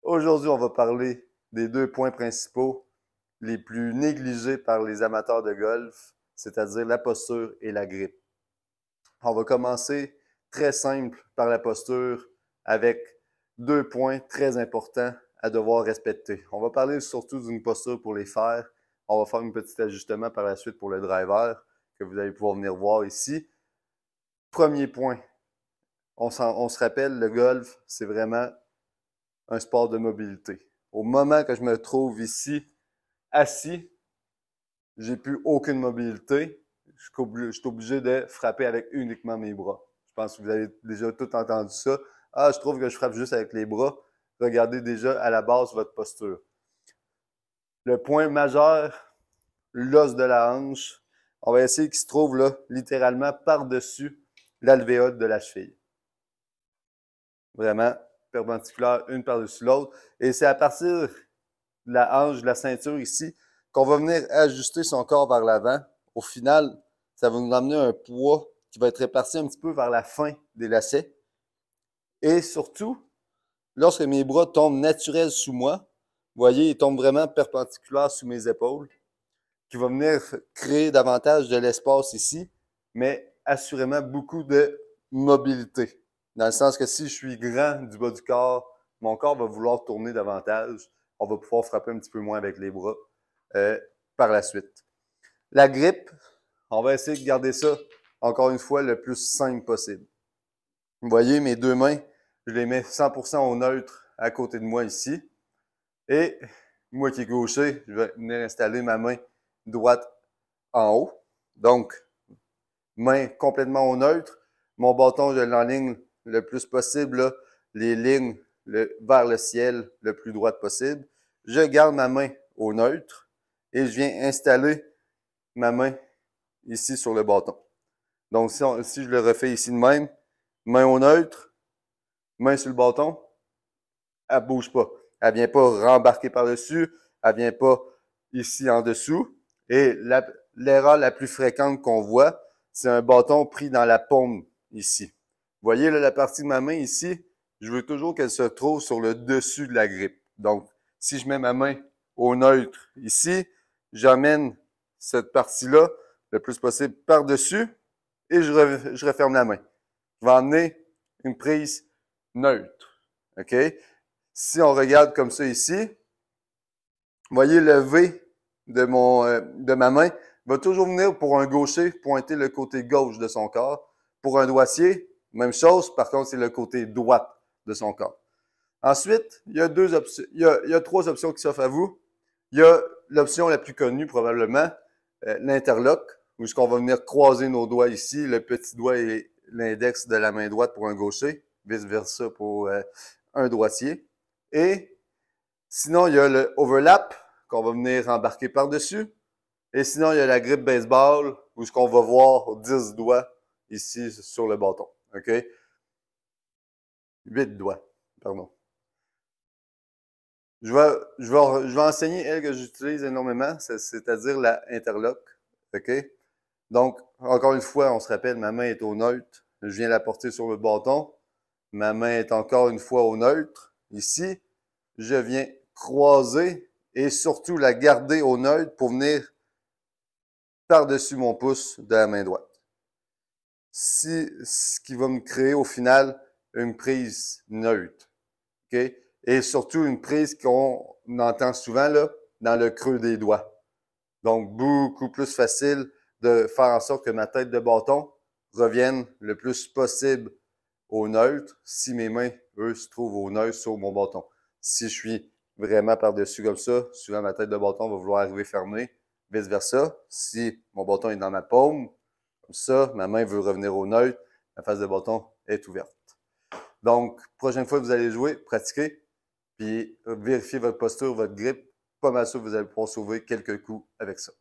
Aujourd'hui, on va parler des deux points principaux les plus négligés par les amateurs de golf, c'est-à-dire la posture et la grippe. On va commencer très simple par la posture avec deux points très importants à devoir respecter. On va parler surtout d'une posture pour les fers. On va faire un petit ajustement par la suite pour le driver que vous allez pouvoir venir voir ici. Premier point, on se rappelle, le golf, c'est vraiment un sport de mobilité. Au moment que je me trouve ici, assis, j'ai plus aucune mobilité. Je suis obligé de frapper avec uniquement mes bras. Je pense que vous avez déjà tout entendu ça. Ah, je trouve que je frappe juste avec les bras. Regardez déjà à la base votre posture. Le point majeur, l'os de la hanche, on va essayer qu'il se trouve là, littéralement par-dessus l'alvéole de la cheville. Vraiment perpendiculaire, une par-dessus l'autre. Et c'est à partir de la hanche, de la ceinture ici, qu'on va venir ajuster son corps vers l'avant. Au final, ça va nous amener un poids qui va être réparti un petit peu vers la fin des lacets. Et surtout, lorsque mes bras tombent naturels sous moi, vous voyez, ils tombent vraiment perpendiculaires sous mes épaules, qui va venir créer davantage de l'espace ici, mais assurément beaucoup de mobilité. Dans le sens que si je suis grand du bas du corps, mon corps va vouloir tourner davantage. On va pouvoir frapper un petit peu moins avec les bras par la suite. La grippe, on va essayer de garder ça, encore une fois, le plus simple possible. Vous voyez, mes deux mains, je les mets 100% au neutre à côté de moi ici. Et moi qui est gaucher, je vais venir installer ma main droite en haut. Donc, main complètement au neutre. Mon bâton, je l'enligne le plus possible, là, les lignes vers le ciel le plus droite possible. Je garde ma main au neutre et je viens installer ma main ici sur le bâton. Donc, si je le refais ici de même, main au neutre, main sur le bâton, elle ne bouge pas. Elle ne vient pas rembarquer par-dessus, elle ne vient pas ici en dessous. Et l'erreur la plus fréquente qu'on voit, c'est un bâton pris dans la paume ici. Vous voyez là, la partie de ma main ici, je veux toujours qu'elle se trouve sur le dessus de la grippe. Donc, si je mets ma main au neutre ici, j'amène cette partie-là le plus possible par-dessus et je referme la main. Je vais emmener une prise neutre. OK? Si on regarde comme ça ici, vous voyez le V de ma main va toujours venir pour un gaucher pointer le côté gauche de son corps. Pour un droitier, même chose, par contre, c'est le côté droit de son corps. Ensuite, il y a deux options, il y a trois options qui s'offrent à vous. Il y a l'option la plus connue probablement, l'interlock, où on va venir croiser nos doigts ici, le petit doigt et l'index de la main droite pour un gaucher, vice-versa pour un droitier. Et sinon, il y a le overlap qu'on va venir embarquer par-dessus. Et sinon, il y a la grippe baseball où on va voir 10 doigts ici sur le bâton. OK? 8 doigts, pardon. Je vais enseigner elle que j'utilise énormément, c'est-à-dire la interlock. OK? Donc, encore une fois, on se rappelle, ma main est au neutre. Je viens la porter sur le bâton. Ma main est encore une fois au neutre. Ici, je viens croiser et surtout la garder au neutre pour venir par-dessus mon pouce de la main droite. Ce qui va me créer au final une prise neutre. OK? Et surtout une prise qu'on entend souvent là, dans le creux des doigts. Donc, beaucoup plus facile de faire en sorte que ma tête de bâton revienne le plus possible au neutre si mes mains, eux, se trouvent au neutre sur mon bâton. Si je suis vraiment par-dessus comme ça, souvent ma tête de bâton va vouloir arriver fermée. Vice-versa, si mon bâton est dans ma paume, comme ça, ma main veut revenir au neutre, ma face de bâton est ouverte. Donc, prochaine fois que vous allez jouer, pratiquez, puis vérifiez votre posture, votre grippe. Pas mal sûr que vous allez pouvoir sauver quelques coups avec ça.